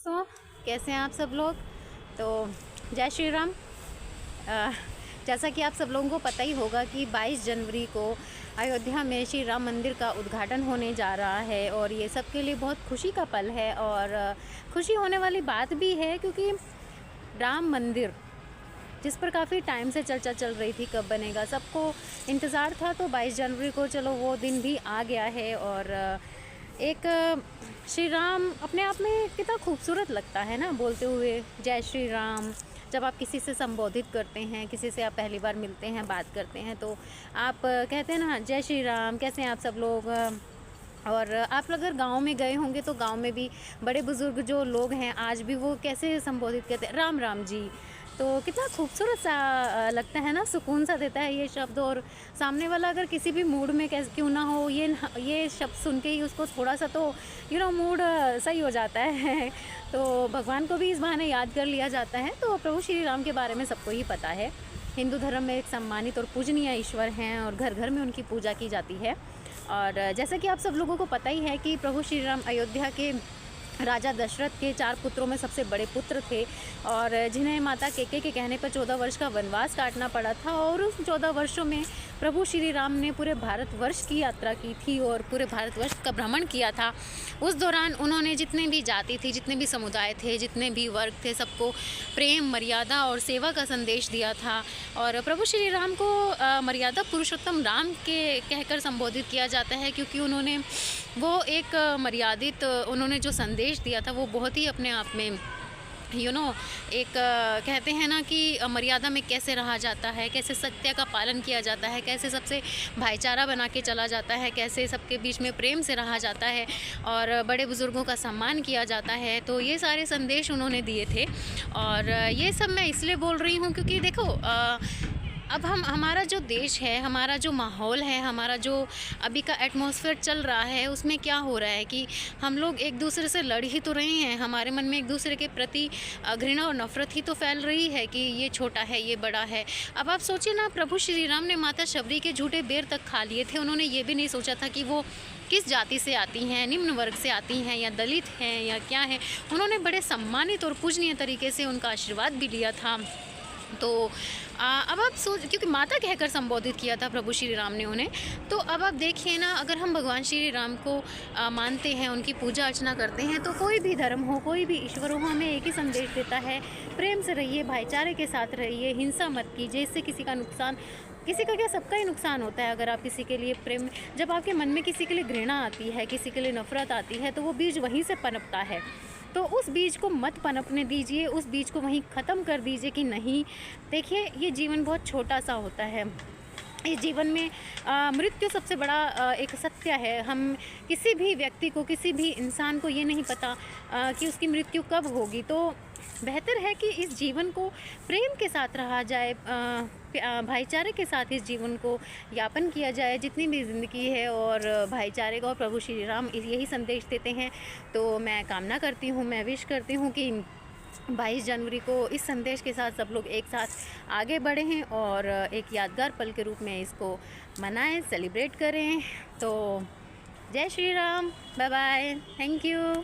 दोस्तों, कैसे हैं आप सब लोग। तो जय श्री राम। जैसा कि आप सब लोगों को पता ही होगा कि 22 जनवरी को अयोध्या में श्री राम मंदिर का उद्घाटन होने जा रहा है और ये सबके लिए बहुत खुशी का पल है और खुशी होने वाली बात भी है, क्योंकि राम मंदिर जिस पर काफ़ी टाइम से चर्चा चल रही थी कब बनेगा, सबको इंतज़ार था। तो 22 जनवरी को चलो वो दिन भी आ गया है और एक श्री राम अपने आप में कितना खूबसूरत लगता है ना, बोलते हुए जय श्री राम। जब आप किसी से संबोधित करते हैं, किसी से आप पहली बार मिलते हैं, बात करते हैं, तो आप कहते हैं ना जय श्री राम, कैसे हैं आप सब लोग। और आप अगर गांव में गए होंगे तो गांव में भी बड़े बुज़ुर्ग जो लोग हैं आज भी वो कैसे संबोधित करते हैं, राम राम जी। तो कितना खूबसूरत सा लगता है ना, सुकून सा देता है ये शब्द। और सामने वाला अगर किसी भी मूड में कैसे क्यों ना हो, ये शब्द सुन के ही उसको थोड़ा सा तो मूड सही हो जाता है। तो भगवान को भी इस बहाने याद कर लिया जाता है। तो प्रभु श्री राम के बारे में सबको ही पता है, हिंदू धर्म में एक सम्मानित और पूजनीय ईश्वर हैं और घर घर में उनकी पूजा की जाती है। और जैसा कि आप सब लोगों को पता ही है कि प्रभु श्री राम अयोध्या के राजा दशरथ के 4 पुत्रों में सबसे बड़े पुत्र थे और जिन्हें माता कैकेयी के कहने पर 14 वर्ष का वनवास काटना पड़ा था। और उस 14 वर्षों में प्रभु श्री राम ने पूरे भारतवर्ष की यात्रा की थी और पूरे भारतवर्ष का भ्रमण किया था। उस दौरान उन्होंने जितने भी जाति थी, जितने भी समुदाय थे, जितने भी वर्ग थे, सबको प्रेम, मर्यादा और सेवा का संदेश दिया था। और प्रभु श्री राम को मर्यादा पुरुषोत्तम राम के कहकर संबोधित किया जाता है, क्योंकि उन्होंने वो एक मर्यादित उन्होंने जो संदेश दिया था वो बहुत ही अपने आप में एक कहते हैं ना कि मर्यादा में कैसे रहा जाता है, कैसे सत्य का पालन किया जाता है, कैसे सबसे भाईचारा बना के चला जाता है, कैसे सबके बीच में प्रेम से रहा जाता है और बड़े बुज़ुर्गों का सम्मान किया जाता है। तो ये सारे संदेश उन्होंने दिए थे। और ये सब मैं इसलिए बोल रही हूँ क्योंकि देखो, अब हमारा जो देश है, हमारा जो माहौल है, हमारा जो अभी का एटमॉस्फेयर चल रहा है, उसमें क्या हो रहा है कि हम लोग एक दूसरे से लड़ ही तो रहे हैं। हमारे मन में एक दूसरे के प्रति घृणा और नफ़रत ही तो फैल रही है कि ये छोटा है, ये बड़ा है। अब आप सोचिए ना, प्रभु श्री राम ने माता शबरी के झूठे बेर तक खा लिए थे। उन्होंने ये भी नहीं सोचा था कि वो किस जाति से आती हैं, निम्न वर्ग से आती हैं या दलित हैं या क्या है। उन्होंने बड़े सम्मानित और पूजनीय तरीके से उनका आशीर्वाद भी लिया था। तो अब आप क्योंकि माता कहकर संबोधित किया था प्रभु श्री राम ने उन्हें। तो अब आप देखिए ना, अगर हम भगवान श्री राम को मानते हैं, उनकी पूजा अर्चना करते हैं, तो कोई भी धर्म हो, कोई भी ईश्वर हो, हमें एक ही संदेश देता है, प्रेम से रहिए, भाईचारे के साथ रहिए, हिंसा मत कीजिए, इससे किसी का नुकसान, किसी का क्या, सबका ही नुकसान होता है। अगर आप किसी के लिए प्रेम, जब आपके मन में किसी के लिए घृणा आती है, किसी के लिए नफरत आती है, तो वो बीज वहीं से पनपता है। तो उस बीज को मत पनपने दीजिए, उस बीज को वहीं ख़त्म कर दीजिए कि नहीं। देखिए, ये जीवन बहुत छोटा सा होता है। इस जीवन में मृत्यु सबसे बड़ा एक सत्य है। हम किसी भी व्यक्ति को, किसी भी इंसान को ये नहीं पता कि उसकी मृत्यु कब होगी। तो बेहतर है कि इस जीवन को प्रेम के साथ रहा जाए, भाईचारे के साथ इस जीवन को यापन किया जाए, जितनी भी ज़िंदगी है। और भाईचारे का, और प्रभु श्री राम यही संदेश देते हैं। तो मैं कामना करती हूँ, मैं विश करती हूँ कि 22 जनवरी को इस संदेश के साथ सब लोग एक साथ आगे बढ़ें और एक यादगार पल के रूप में इसको मनाएं, सेलिब्रेट करें। तो जय Shri Ram, bye bye, thank you.